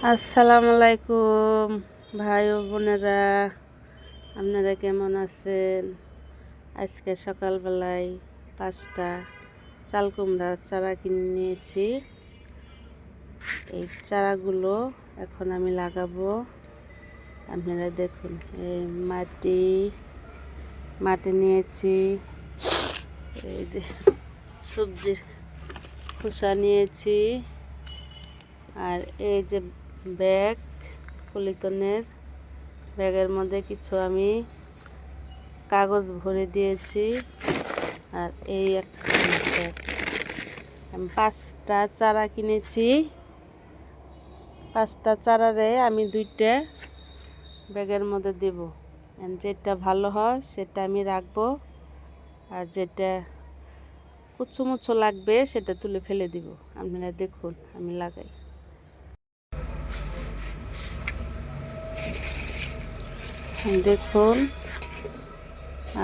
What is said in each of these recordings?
আসসালামু আলাইকুম ভাই ও বোনেরা, আপনারা কেমন আছেন? আজকে সকালবেলায় 5টা চাল কুমড়ার চারা কিনে নিয়েছি। এই চারাগুলো এখন আমি লাগাবো। আপনারা দেখুন, এই মাটি নিয়েছি, এই যে সবজির খোসা নিয়েছি, আর এই যে ব্যাগ, পলিথিনের ব্যাগের মধ্যে কিছু আমি কাগজ ভরে দিয়েছি। আর এই একটা ব্যাগ, আমি 5টা চারা কিনেছি। 5টা চারারে আমি 2টা ব্যাগের মধ্যে দেব। যেটা ভালো হয় সেটা আমি রাখবো, আর যেটা কুচুমুচু লাগবে সেটা তুলে ফেলে দিব। আপনারা দেখুন আমি লাগাই। দেখুন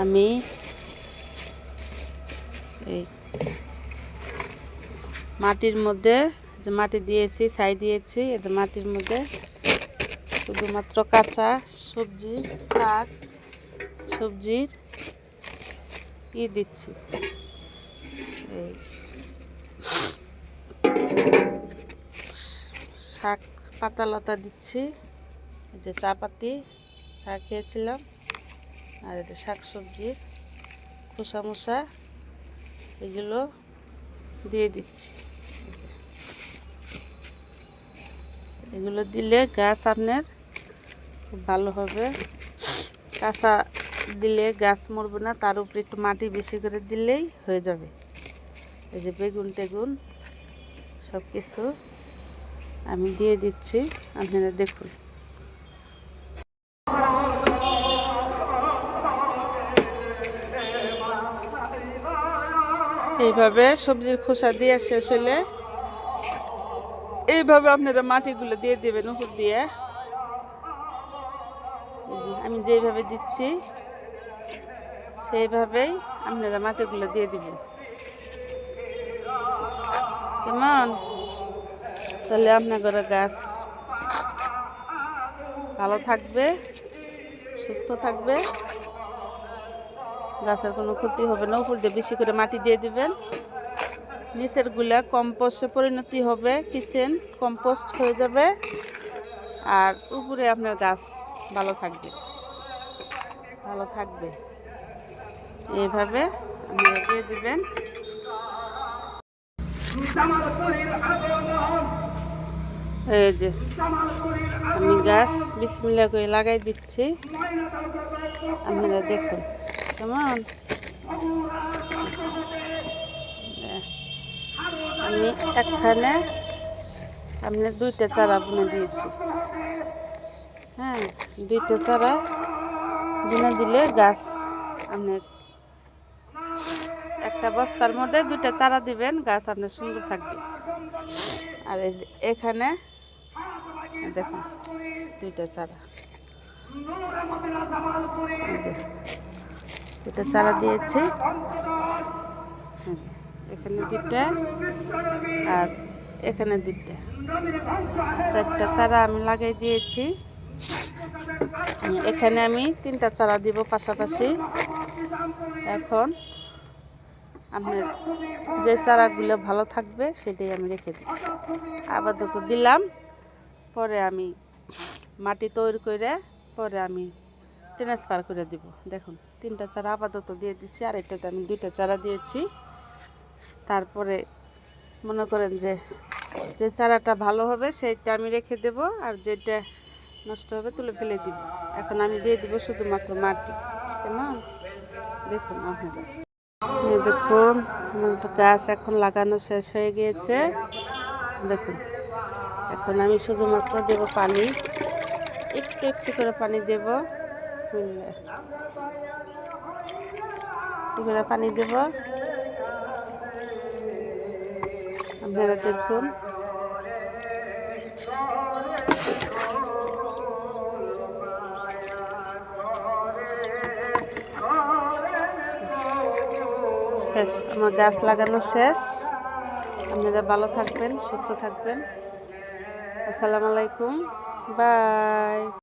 আমি এই মাটির মধ্যে যে মাটি দিয়েছি, ছাই দিয়েছি, এটা মাটির মধ্যে শুধুমাত্র কাঁচা সবজি, শাক সবজির দিচ্ছি। এই শাক পাতা লতা দিচ্ছি, এই যে চা পাতি, চা খেয়েছিলাম, আর এই যে শাক সবজির খোসা মোসা এগুলো দিয়ে দিচ্ছি। এগুলো দিলে গাছ আপনার খুব ভালো হবে। কাঁচা দিলে গাছ মরবে না, তার উপরে একটু মাটি বেশি করে দিলেই হয়ে যাবে। এই যে বেগুন টেগুন সব কিছু আমি দিয়ে দিচ্ছি, আপনারা দেখুন। এইভাবে সবজির খোসা দিয়ে শেষ হলে এইভাবে আপনারা মাটিগুলো দিয়ে দেবেন উপর দিয়ে। আমি যেইভাবে দিচ্ছি সেইভাবেই আপনারা মাটিগুলো দিয়ে দিবেন, কেমন? তাহলে আপনার গাছ ভালো থাকবে, সুস্থ থাকবে, গাছের কোনো ক্ষতি হবে না। উপর দিয়ে বেশি করে মাটি দিয়ে দিবেন। নিচের গুলা কম্পোস্টে পরিণতি হবে, কিচেন কম্পোস্ট হয়ে যাবে, আর উপরে আপনার গাছ ভালো থাকবে। এইভাবে আপনারা দিয়ে দিবেন। এই যে আমি গাছ বিসমিল্লাহ করে লাগাই দিচ্ছি, আপনারা দেখুন কেমন। আমি একখানে আপনার 2টা চারা বুনে দিয়েছি। হ্যাঁ, 2টা চারা বুনে দিলে গাছ আপনার একটা বস্তার মধ্যে 2টা চারা দিবেন, গাছ আপনার সুন্দর থাকবে। আর এই যে এখানে দেখুন 2টা চারা, এই যে 2টা চারা দিয়েছি। এখানে 2টা আর এখানে 2টা, 4টা চারা আমি লাগাই দিয়েছি। এখানে আমি 3টা চারা দিব পাশাপাশি। এখন আপনার যে চারাগুলো ভালো থাকবে সেটাই আমি রেখে দিই, আপাতত দিলাম। পরে আমি মাটি তৈরি করে পরে আমি ট্রান্সফার করে দিব। দেখুন 3টা চারা আপাতত দিয়ে দিচ্ছি, আর এটাতে আমি 2টা চারা দিয়েছি। তারপরে মনে করেন যে চারাটা ভালো হবে সেইটা আমি রেখে দেব, আর যেটা নষ্ট হবে তুলে ফেলে দিব। এখন আমি দিয়ে দিব শুধুমাত্র মাটি, কেমন? দেখুন আপনারা, দেখুন গাছ এখন লাগানো শেষ হয়ে গিয়েছে। দেখুন এখন আমি শুধুমাত্র দেব পানি, একটু একটু করে পানি দেব, একটু করে পানি দেব। আপনারা দেখুন শেষ, আমার গাছ লাগানো শেষ। আপনারা ভালো থাকবেন, সুস্থ থাকবেন। আসসালামু আলাইকুম, বাই।